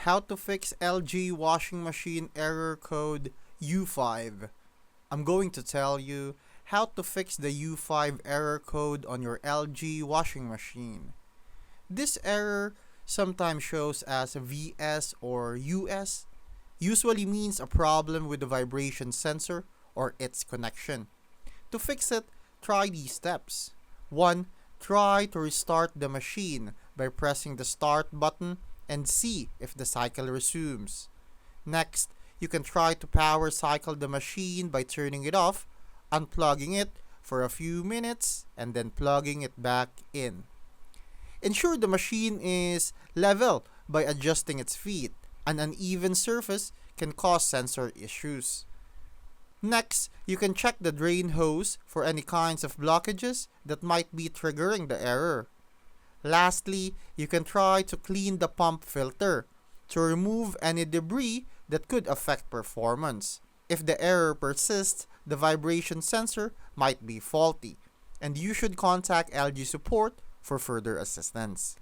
How to fix LG washing machine error code U5. I'm going to tell you how to fix the U5 error code on your LG washing machine. This error sometimes shows as VS or US, usually means a problem with the vibration sensor or its connection. To fix it, try these steps. 1. Try to restart the machine by pressing the start button and see if the cycle resumes. Next, you can try to power cycle the machine by turning it off, unplugging it for a few minutes, and then plugging it back in. Ensure the machine is level by adjusting its feet. An uneven surface can cause sensor issues. Next, you can check the drain hose for any kinds of blockages that might be triggering the error. Lastly, you can try to clean the pump filter to remove any debris that could affect performance. If the error persists, the vibration sensor might be faulty, and you should contact LG support for further assistance.